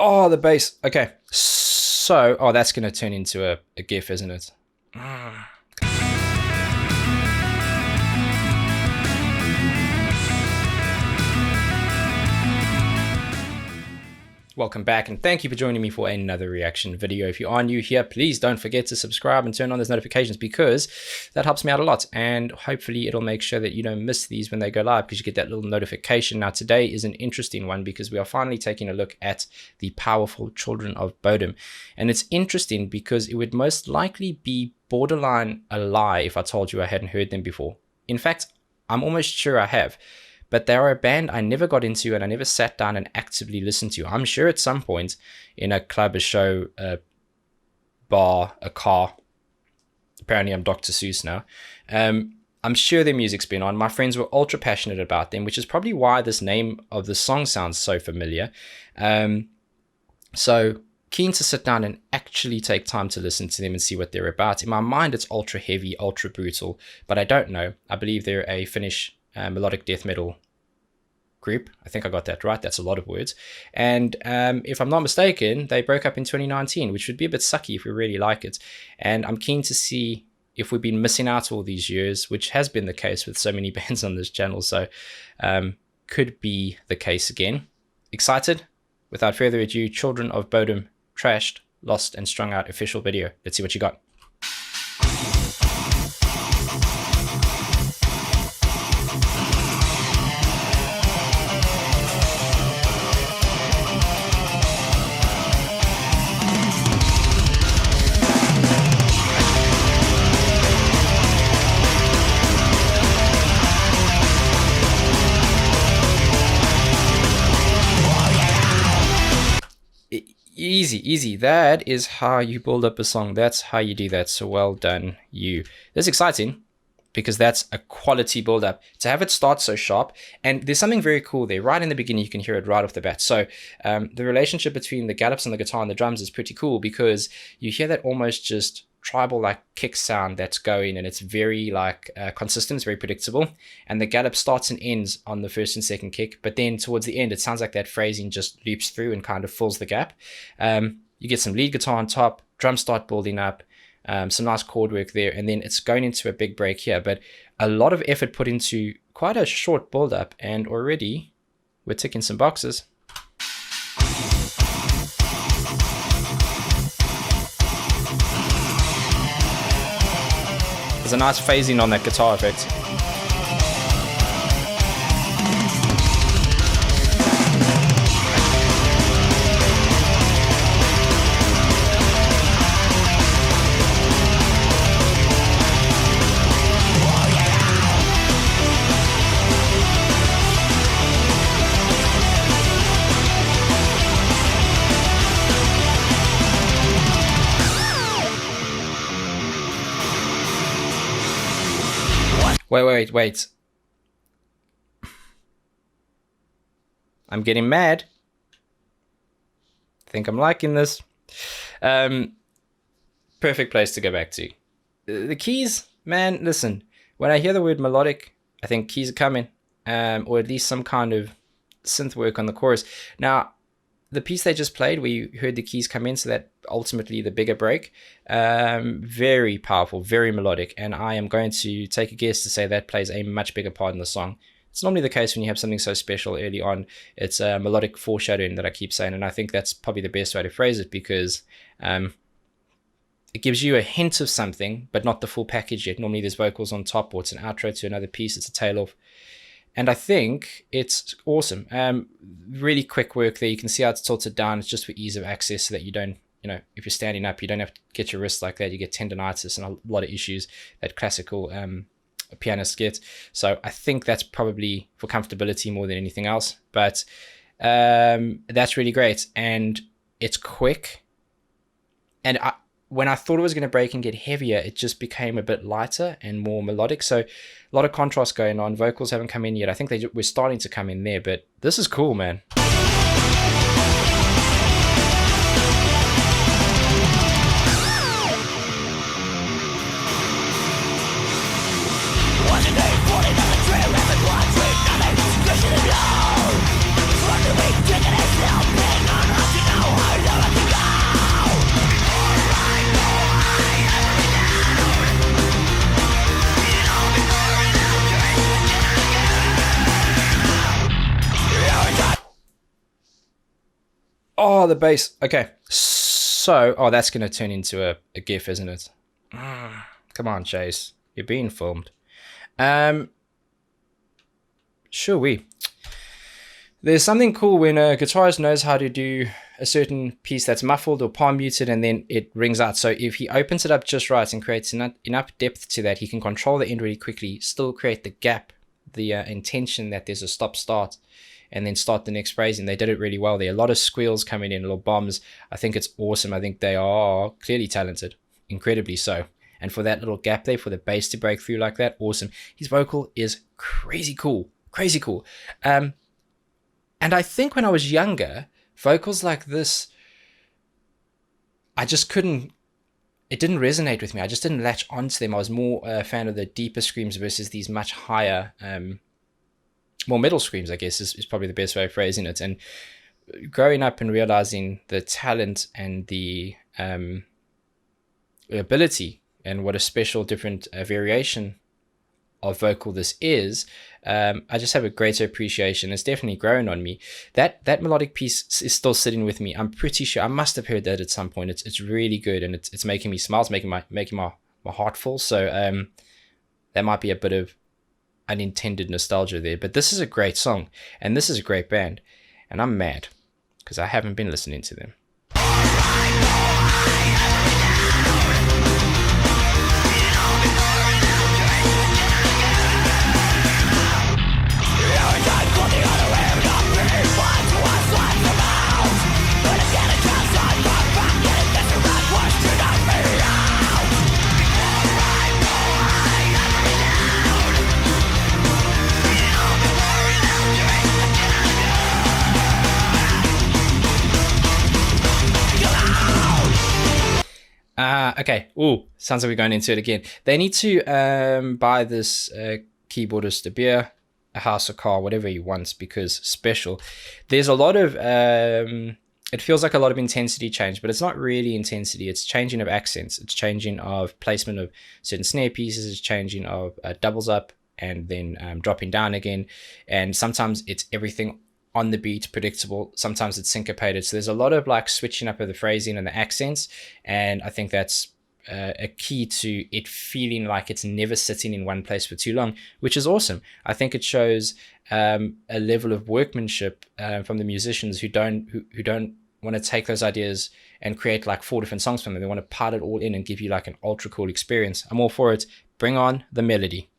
Oh, the bass. Okay. So, oh, that's going to turn into a GIF, isn't it? Welcome back, and thank you for joining me for another reaction video. If you are new here, please don't forget to subscribe and turn on those notifications, because that helps me out a lot, and hopefully it'll make sure that you don't miss these when they go live, because you get that little notification. Now, today is an interesting one because we are finally taking a look at the powerful children of Bodom, and it's interesting because it would most likely be borderline a lie if I told you I hadn't heard them before. In fact, I'm almost sure I have. But they are a band I never got into and I never sat down and actively listened to. I'm sure at some point in a club, a show, a bar, a car. Apparently I'm Dr. Seuss now. I'm sure their music's been on. My friends were ultra passionate about them, which is probably why this name of the song sounds so familiar. So keen to sit down and actually take time to listen to them and see what they're about. In my mind, it's ultra heavy, ultra brutal, but I don't know. I believe they're a Finnish melodic death metal group. I think I got that right. That's a lot of words. And if I'm not mistaken, they broke up in 2019, which would be a bit sucky if we really like it. And I'm keen to see if we've been missing out all these years, which has been the case with so many bands on this channel. So could be the case again. Excited? Without further ado, Children of Bodom, Trashed, Lost and Strung Out official video. Let's see what you got. Easy. That is how you build up a song. That's how you do that. So well done, you. That's exciting because that's a quality build up. To have it start so sharp, and there's something very cool there. Right in the beginning, you can hear it right off the bat. So the relationship between the gallops and the guitar and the drums is pretty cool because you hear that almost just tribal like kick sound that's going, and it's very like consistent, it's very predictable, and the gallop starts and ends on the first and second kick, but then towards the end it sounds like that phrasing just loops through and kind of fills the gap. You get some lead guitar on top, drums start building up, some nice chord work there, and then it's going into a big break here, but a lot of effort put into quite a short build up, and already we're ticking some boxes. There's a nice phasing on that guitar effect. Wait. I'm getting mad. Think I'm liking this. Perfect place to go back to. The keys, man, listen. When I hear the word melodic, I think keys are coming. Or at least some kind of synth work on the chorus. Now, the piece they just played, we heard the keys come in, so that ultimately the bigger break, very powerful, very melodic, and I am going to take a guess to say that plays a much bigger part in the song. It's normally the case when you have something so special early on. It's a melodic foreshadowing that I keep saying, and I think that's probably the best way to phrase it, because it gives you a hint of something, but not the full package yet. Normally there's vocals on top, or it's an outro to another piece, it's a tail off. And I think it's awesome. Really quick work there. You can see how it's tilted down. It's just for ease of access so that you don't, if you're standing up, you don't have to get your wrists like that. You get tendonitis and a lot of issues that classical pianists get. So I think that's probably for comfortability more than anything else. But that's really great. And it's quick. And when I thought it was going to break and get heavier, it just became a bit lighter and more melodic. So a lot of contrast going on. Vocals haven't come in yet. I think we're starting to come in there, but this is cool, man. Oh, the bass. Okay. So, oh, that's going to turn into a GIF, isn't it? Come on, Chase. You're being filmed. Um, sure, there's something cool when a guitarist knows how to do a certain piece that's muffled or palm muted and then it rings out. So if he opens it up just right and creates enough depth to that, he can control the end really quickly, still create the gap, the intention that there's a stop start, and then start the next phrasing. They did it really well there. A lot of squeals coming in, little bombs. I think it's awesome. I think they are clearly talented, incredibly so. And for that little gap there, for the bass to break through like that, awesome. His vocal is crazy cool. Crazy cool. And I think when I was younger, vocals like this, I just couldn't, it didn't resonate with me. I just didn't latch onto them. I was more a fan of the deeper screams versus these much higher, more metal screams, I guess, is probably the best way of phrasing it. And growing up and realizing the talent and the ability and what a special different variation of vocal this is, I just have a greater appreciation. It's definitely grown on me. That melodic piece is still sitting with me. I'm pretty sure I must have heard that at some point. It's really good, and it's making me smile. It's making my heart full. So that might be a bit of unintended nostalgia there. But this is a great song, and this is a great band, and I'm mad because I haven't been listening to them. Okay. Ooh, sounds like we're going into it again. They need to buy this keyboardist a beer, a house, a car, whatever he wants, because special. There's a lot of it feels like a lot of intensity change, but it's not really intensity. It's changing of accents. It's changing of placement of certain snare pieces. It's changing of doubles up and then dropping down again. And sometimes it's everything on the beat, predictable. Sometimes it's syncopated. So there's a lot of like switching up of the phrasing and the accents. And I think that's a key to it feeling like it's never sitting in one place for too long, which is awesome. I think it shows a level of workmanship from the musicians who don't want to take those ideas and create like 4 different songs from them. They want to part it all in and give you like an ultra cool experience. I'm all for it. Bring on the melody.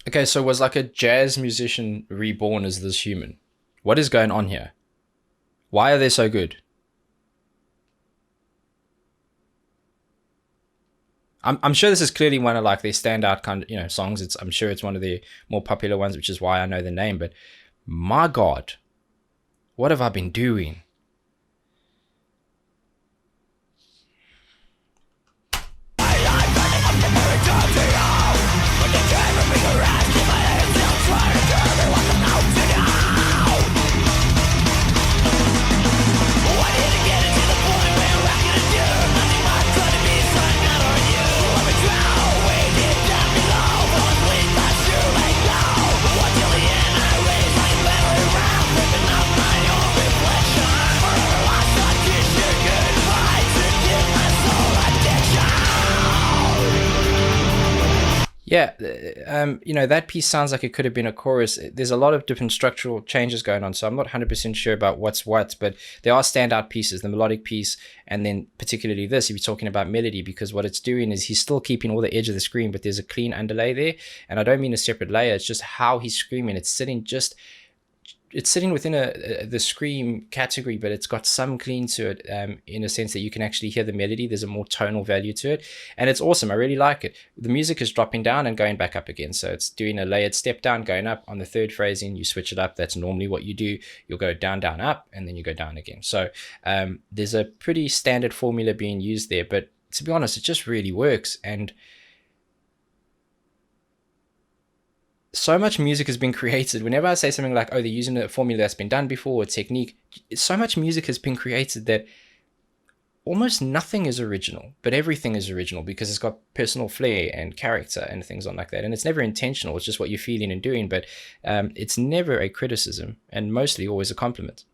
Okay, so was like a jazz musician reborn as this human? What is going on here? Why are they so good? I'm sure this is clearly one of like their standout kind of songs. I'm sure it's one of the more popular ones, which is why I know the name. But my God, what have I been doing? Yeah, that piece sounds like it could have been a chorus. There's a lot of different structural changes going on, so I'm not 100% sure about what's what, but there are standout pieces, the melodic piece, and then particularly this, if you're talking about melody, because what it's doing is he's still keeping all the edge of the screen, but there's a clean underlay there, and I don't mean a separate layer, it's just how he's screaming. It's sitting within the scream category, but it's got some clean to it, in a sense that you can actually hear the melody. There's a more tonal value to it, and it's awesome. I really like it. The music is dropping down and going back up again, so it's doing a layered step down, going up. On the third phrasing, you switch it up. That's normally what you do. You'll go down, down, up, and then you go down again. So there's a pretty standard formula being used there, but to be honest, it just really works. And so much music has been created. Whenever I say something like, oh, they're using a formula that's been done before, a technique, so much music has been created that almost nothing is original, but everything is original because it's got personal flair and character and things like that. And it's never intentional. It's just what you're feeling and doing, but it's never a criticism and mostly always a compliment.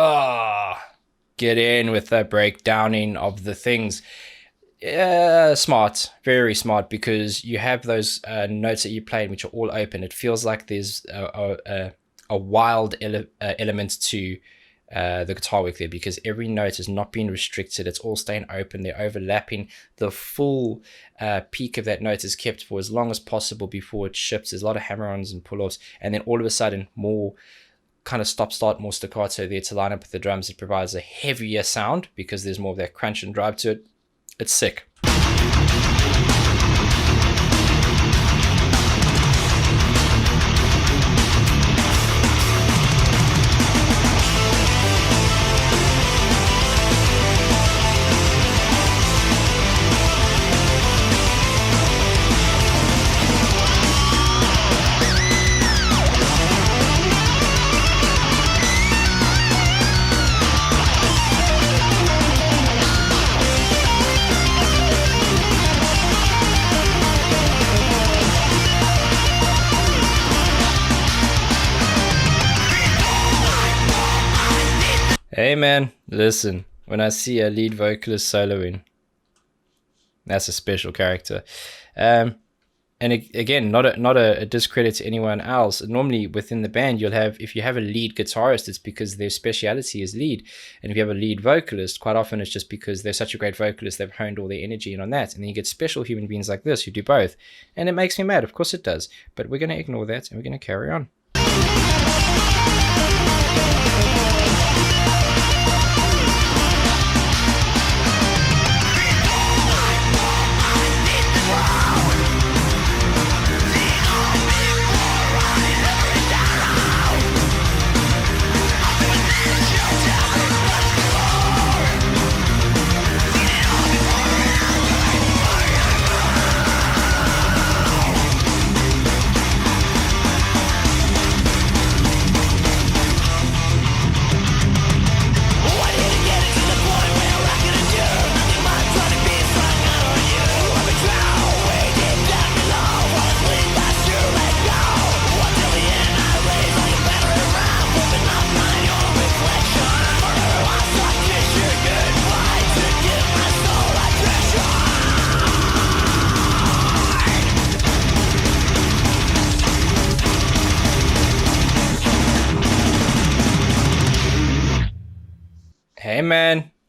Oh, get in with the breakdowning of the things. Smart, very smart, because you have those notes that you played, which are all open. It feels like there's a wild element to the guitar work there, because every note is not being restricted. It's all staying open. They're overlapping. The full peak of that note is kept for as long as possible before it shifts. There's a lot of hammer-ons and pull-offs, and then all of a sudden more kind of stop-start, more staccato there to line up with the drums. It provides a heavier sound because there's more of that crunch and drive to it. It's sick. Hey man, listen, when I see a lead vocalist soloing, that's a special character. Again, not a discredit to anyone else. Normally within the band, you'll have, if you have a lead guitarist, it's because their speciality is lead. And if you have a lead vocalist, quite often it's just because they're such a great vocalist, they've honed all their energy in on that. And then you get special human beings like this who do both. And it makes me mad, of course it does. But we're going to ignore that and we're going to carry on.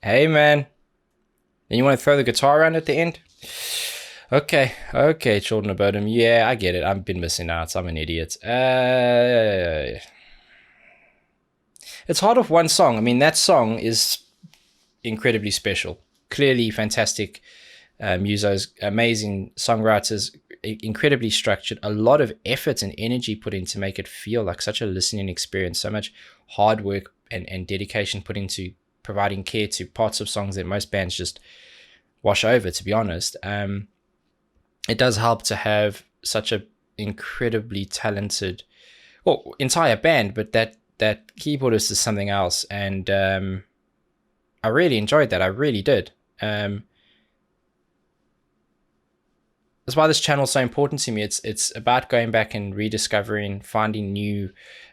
Hey man. Then you want to throw the guitar around at the end? Okay, children of Bodom. Yeah, I get it. I've been missing out. I'm an idiot. It's hard with one song. I mean, that song is incredibly special. Clearly fantastic musos, amazing songwriters, incredibly structured, a lot of effort and energy put in to make it feel like such a listening experience, so much hard work and dedication put into providing care to parts of songs that most bands just wash over, to be honest. It does help to have such a incredibly talented, well, entire band, but that that keyboardist is something else, and I really enjoyed that. I really did. That's why this channel is so important to me. It's about going back and rediscovering, finding new,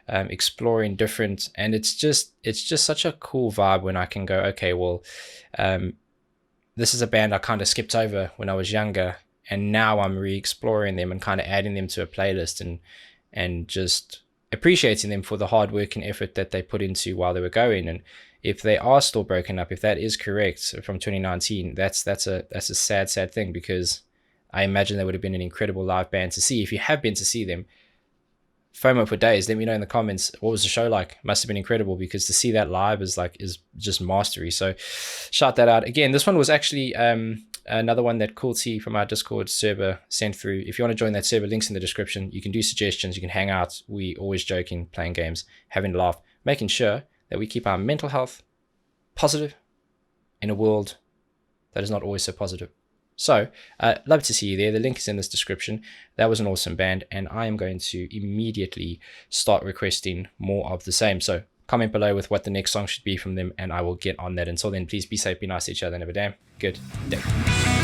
exploring different, and it's just such a cool vibe when I can go, okay, well, this is a band I kind of skipped over when I was younger, and now I'm re-exploring them and kind of adding them to a playlist, and just appreciating them for the hard work and effort that they put into while they were going. And if they are still broken up, if that is correct from 2019, that's a sad thing, because I imagine they would have been an incredible live band to see. If you have been to see them, FOMO for days, let me know in the comments, what was the show like? Must have been incredible, because to see that live is just mastery. So shout that out. Again, this one was actually another one that Cool T from our Discord server sent through. If you want to join that server, links in the description. You can do suggestions, you can hang out. We always joking, playing games, having a laugh, making sure that we keep our mental health positive in a world that is not always so positive. So, love to see you there. The link is in this description. That was an awesome band, and I am going to immediately start requesting more of the same. So, comment below with what the next song should be from them, and I will get on that. Until then, please be safe, be nice to each other, and have a damn good day.